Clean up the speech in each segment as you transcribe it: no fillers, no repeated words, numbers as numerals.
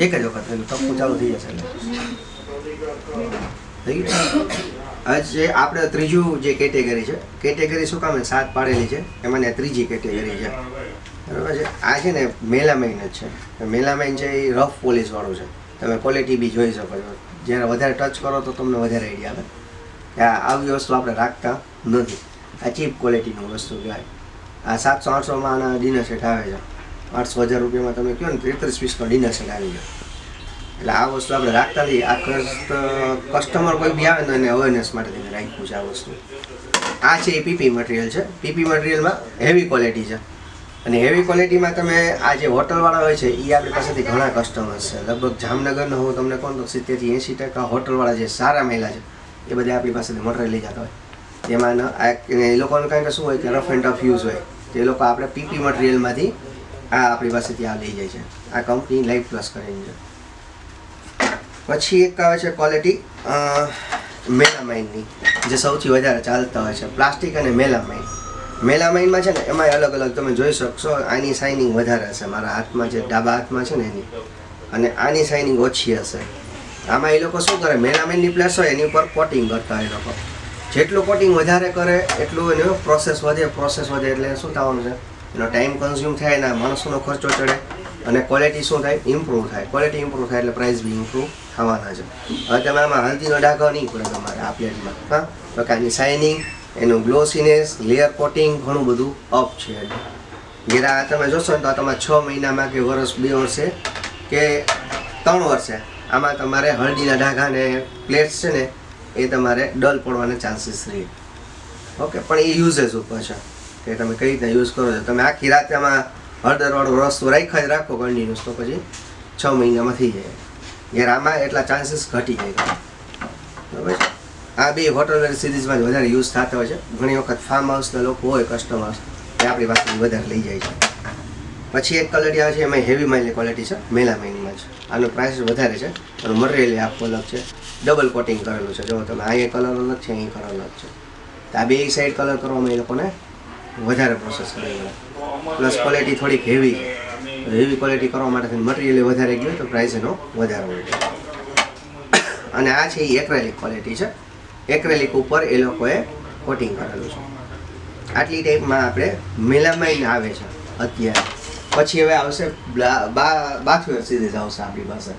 એક જ વખત એટલે ટપકું ચાલુ થઈ જશે એટલે થઈ ગયું. આજે આપણે ત્રીજું જે કેટેગરી છે, કેટેગરી શું કામ 7 પાડેલી છે, એમાં ત્રીજી કેટેગરી છે, બરાબર છે. આ છે ને મેલામાઇન જ છે. મેલામાઇન છે એ રફ પોલિશવાળું છે. તમે ક્વોલિટી બી જોઈ શકો છો. જ્યારે વધારે ટચ કરો તો તમને વધારે આઈડિયા આવે કે આવી વસ્તુ આપણે રાખતા નથી. આ ચીપ ક્વોલિટીનું વસ્તુ કહેવાય. આ 700-800માં આના ડિનર સેટ આવે છે. 800-1000 રૂપિયામાં તમે કહો ને 33 પીસનો ડિનર સેટ આવી જાય. એટલે આ વસ્તુ આપણે રાખતા નથી. આ કસ્ટમર કોઈ બી આવે ને એને અવેરનેસ માટે તમે રાખ્યું છે આ વસ્તુ. આ છે એ પીપી મટીરિયલ છે. પીપી મટીરિયલમાં હેવી ક્વોલિટી છે. અને હેવી ક્વોલિટીમાં તમે આ જે હોટલવાળા હોય છે એ આપણી પાસેથી ઘણા કસ્ટમર્સ છે. લગભગ જામનગરનો હું તમને કહું તો 70-80% હોટલવાળા જે સારા મહિલા છે એ બધા આપણી પાસેથી મટીરિયલ લઈ જતા હોય. એમાં એ લોકોને કારણ કે શું હોય કે રફ એન્ડ ટફ યુઝ હોય તો એ લોકો આપણે પીપી મટીરિયલમાંથી આ આપણી પાસેથી આ લઈ જાય છે. આ કંપની લાઈફ પ્લસ કરીને છે. પછી એક આવે છે ક્વોલિટી મેલામાઇનની, જે સૌથી વધારે ચાલતા હોય છે. પ્લાસ્ટિક અને મેલામાઇન. મેલામાઇનમાં છે ને એમાં અલગ અલગ તમે જોઈ શકશો. આની શાઇનિંગ વધારે હશે મારા હાથમાં, જે ડાબા હાથમાં છે ને એની, અને આની શાઇનિંગ ઓછી હશે. આમાં એ લોકો શું કરે, મેલામાઇનની પ્લેસ હોય એની ઉપર કોટિંગ કરતા હોય એ લોકો. જેટલું કોટિંગ વધારે કરે એટલું એનો પ્રોસેસ વધે એટલે શું થવાનું છે, એનો ટાઈમ કન્ઝ્યુમ થાય, એના માણસોનો ખર્ચો ચડે અને ક્વોલિટી શું થાય, ઇમ્પ્રૂવ થાય. ક્વોલિટી ઇમ્પ્રૂવ થાય એટલે પ્રાઇસ બી ઇમ્પ્રૂવ થવાના છે. હવે તમે આમાં હલ્દીનો ડાઘો નહીં પડે તમારે આ પ્લેટમાં. હા, તો કે આની શાઇનિંગ, એનું ગ્લોસીનેસ, લેયર કોટિંગ ઘણું બધું અપ છે. જ્યારે તમે જોશો ને તો તમારે 6 મહિનામાં કે વર્ષ, 2 વર્ષે કે 3 વર્ષે આમાં તમારે હળદીના ડાઘા ને પ્લેટ્સ છે ને એ તમારે ડલ પડવાના ચાન્સીસ રહે. ઓકે, પણ એ યુઝેસ ઉપર છે કે તમે કઈ રીતે યુઝ કરો છો. તમે આખી રાતે આમાં હળદરવાળો રસ રાખો કન્ટિન્યુઅસ તો પછી 6 મહિનામાં થઈ જાય. જ્યારે આમાં એટલા ચાન્સીસ ઘટી જાય. બરાબર છે. આ બે હોટલવેર સિરીઝમાં વધારે યુઝ થતા હોય છે. ઘણી વખત ફાર્મ હાઉસના લોકો હોય કસ્ટમર્સ એ આપણી પાસેથી વધારે લઈ જાય છે. પછી એક ક્વોલિટી આવે છે, એમાં હેવી માઇલની ક્વોલિટી છે, મેલામાઇનમાં છે. આનો પ્રાઇસ વધારે છે અને મટીરિયલ આખું અલગ છે. ડબલ કોટિંગ કરેલું છે. જો તમે અહીંયા કલર અલગ છે, અહીં કલર અલગ છે. તો આ બે સાઈડ કલર કરવામાં એ લોકોને વધારે પ્રોસેસ કરેલો. પ્લસ ક્વોલિટી થોડીક હેવી છે. તો હેવી ક્વોલિટી કરવા માટે મટીરિયલ વધારે ગયું તો પ્રાઇસ એનો વધારે હોય છે. અને આ છે એ એક્રેલિક ક્વોલિટી છે. એક્રેલિક ઉપર એ લોકોએ કોટિંગ કરેલું છે. આટલી ટાઈપમાં આપણે મેલામાઇન આવે છે અત્યારે. પછી હવે આવશે બાથવેર સિરીઝ આવશે આપણી પાસે.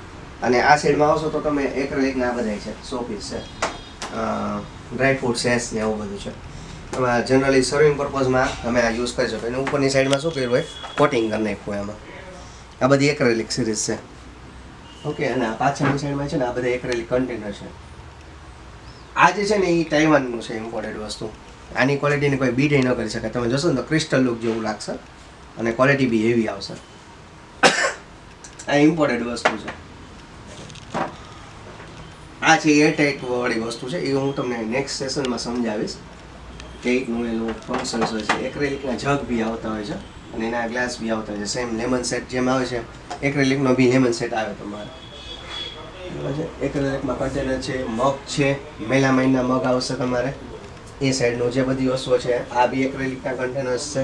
અને આ સાઈડમાં આવશો તો તમે એક્રેલિકના આ બધા છે, 100 પીસ છે, ડ્રાય ફ્રૂટ સેસ ને એવું બધું છે. એમાં જનરલી સર્વિંગ પર્પઝમાં તમે આ યુઝ કરી શકો. એની ઉપરની સાઈડમાં શું કર્યું હોય, કોટિંગ કરી નાખ્યું એમાં. આ બધી એક્રેલિક સિરીઝ છે. ઓકે, અને આ પાછળની સાઈડમાં છે ને આ બધા એક્રેલિક કન્ટેનર છે. આ જે છે ને એ તાઇવાનનું છે, ઇમ્પોર્ટેડ વસ્તુ. આની ક્વોલિટીને કોઈ બીટ ન કરી શકે. તમે જોશો ને તો ક્રિસ્ટલ લુક જેવું લાગશે અને ક્વોલિટી બી હેવી આવશે. આ ઇમ્પોર્ટેડ વસ્તુ છે. આ છે એરટાઇટ વાળી વસ્તુ છે. એ હું તમને નેક્સ્ટ સેશનમાં સમજાવીશ કે રીતનું એનું ફંક્શન્સ હોય છે. એક્રેલિકના જગ બી આવતા હોય છે અને એના ગ્લાસ બી આવતા હોય છે. સેમ લેમન સેટ જેમ આવે છે, એક્રેલિકનો બી લેમન સેટ આવે તમારે. બરાબર છે. એક્રેલિકમાં કન્ટેનર છે, મગ છે, મેલામાઇનના મગ આવશે તમારે. એ સાઈડનું જે બધી વસ્તુઓ છે આ બી એક્રેલિકના કન્ટેનર્સ છે.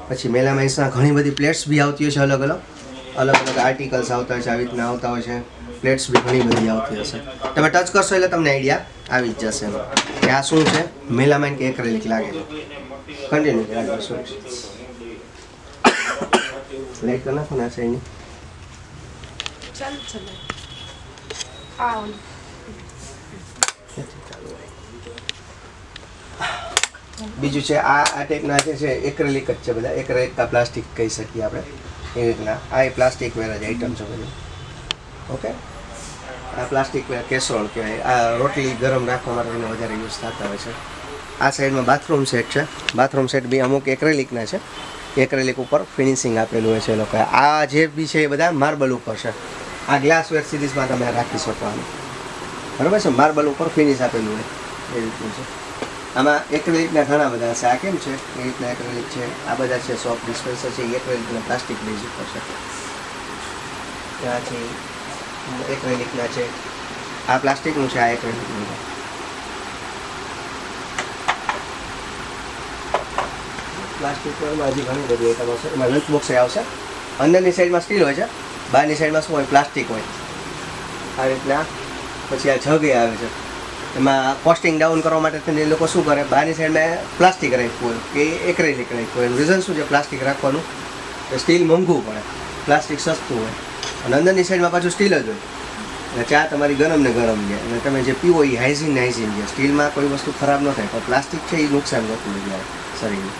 પછી મેલામાઇન્સના ઘણી બધી પ્લેટ્સ બી આવતી હોય છે. અલગ અલગ આર્ટિકલ્સ આવતા હોય છે. આવી રીતના આવતા હોય છે. પ્લેટ્સ બી ઘણી બધી આવતી હશે. તમે ટચ કરશો એટલે તમને આઈડિયા આવી જ જશે એનો કે આ શું છે, મેલામાઇન કે એક્રેલિક લાગે છે. કન્ટિન્યુ રાખજો. શું લાઈક કરી નાખો ને આ સાઈડની. બીજું છે આ ટાઈપના જે છે એક્રેલિક જ છે બધા. એક્રેલિક પ્લાસ્ટિક કહી શકીએ આપણે એ રીતના. આ એ પ્લાસ્ટિક વેર જ આઈટમ છે બધી. ઓકે, આ પ્લાસ્ટિક વેર કેસરોલ કહેવાય. આ રોટલી ગરમ રાખવા માટે એને વધારે યુઝ થતા હોય છે. આ સાઈડમાં બાથરૂમ સેટ છે. બાથરૂમ સેટ બી અમુક એક્રેલિકના છે. એક્રેલિક ઉપર ફિનિશિંગ આપેલું હોય છે એ લોકોએ. આ જે બી છે એ બધા માર્બલ ઉપર છે. આ ગ્લાસવેર સિરીઝમાં તમે રાખી શકો આનું. બરાબર છે. માર્બલ ઉપર ફિનિશ આપેલું હોય એ રીતનું છે. આમાં એક્રેલિકના ઘણા બધા છે. આ કેમ છે એ રીતના એક્રેલિક છે. આ બધા છે સોપ ડિસ્પેન્સર છે એ એક્રેલિકના પ્લાસ્ટિક બેઝ ઉપર છે. ત્યાં છે એક્રેલિકના છે. આ પ્લાસ્ટિકનું છે, આ એક્રેલિકનું છે. પ્લાસ્ટિક હજી ઘણી બધી આઈટમ આવશે. એમાં લંચ બોક્સ આવશે. અંદરની સાઈડમાં સ્ટીલ હોય છે, બહારની સાઈડમાં શું હોય, પ્લાસ્ટિક હોય. આ રીતના પછી આ જગ આવે છે, એમાં કોસ્ટિંગ ડાઉન કરવા માટે થઈને એ લોકો શું કરે, બહારની સાઈડમાં પ્લાસ્ટિક રાખ્યું હોય કે એક્રેલિક રાખ્યું હોય. એનું રીઝન શું છે પ્લાસ્ટિક રાખવાનું, કે સ્ટીલ મોંઘું પડે, પ્લાસ્ટિક સસ્તું હોય. અને અંદરની સાઈડમાં પાછું સ્ટીલ જ હોય. અને ચા તમારી ગરમ ને ગરમ છે, અને તમે જે પીવો એ હાઇજીન છે. સ્ટીલમાં કોઈ વસ્તુ ખરાબ ન થાય, પણ પ્લાસ્ટિક છે એ નુકસાન નહોતું જાય શરીરને.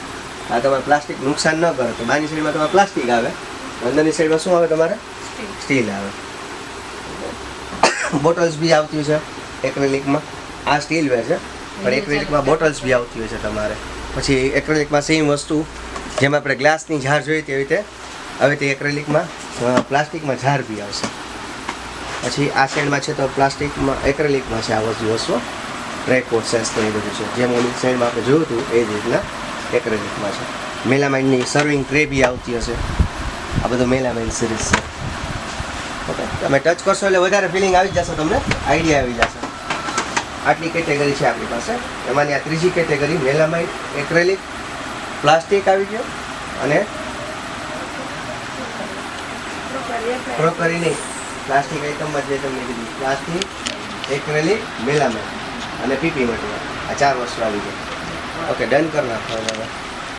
આ તમારે પ્લાસ્ટિક નુકસાન ન કરે તો બહારની સાઈડમાં તમારે પ્લાસ્ટિક આવે, અંદરની સાઈડમાં શું આવે તમારે, સ્ટીલ આવે. બોટલ્સ બી આવતી હોય છે એક્રેલિકમાં. આ સ્ટીલ વેર છે, પણ એક્રેલિકમાં બોટલ્સ બી આવતી હોય છે તમારે. પછી એક્રેલિકમાં સેમ વસ્તુ, જેમ આપણે ગ્લાસની જાર જોઈએ તેવી રીતે હવે તે એક્રેલિકમાં પ્લાસ્ટિકમાં જાર બી આવશે. પછી આ સાઈડમાં છે તો પ્લાસ્ટિકમાં એક્રેલિકમાં છે આ વસ્તુ ટ્રેકોટ સેન્સ તો એ બધું છે. જેમ ઓલી સાઈડમાં આપણે જોયું હતું એ જ રીતના એક્રેલિકમાં છે. મેલામાઇનની સર્વિંગ ટ્રે બી આવતી હશે. આ બધું મેલામાઇન સિરીઝ છે. ઓકે, તમે ટચ કરશો એટલે વધારે ફિલિંગ આવી જશે, તમને આઈડિયા આવી જશે. આટલી કેટેગરી છે આપણી પાસે. એમાંની આ ત્રીજી કેટેગરી મેલામાઇન, એક્રેલિક, પ્લાસ્ટિક આવી ગયો, અને ક્રોકરી નહીં, પ્લાસ્ટિક આઇટમમાં જે તમને કીધું પ્લાસ્ટિક, એક્રેલિક, મેલામાઇન અને પીપી મટીરિયલ, આ 4 વસ્તુ આવી ગઈ. ઓકે, ડન કરી નાખો હવે.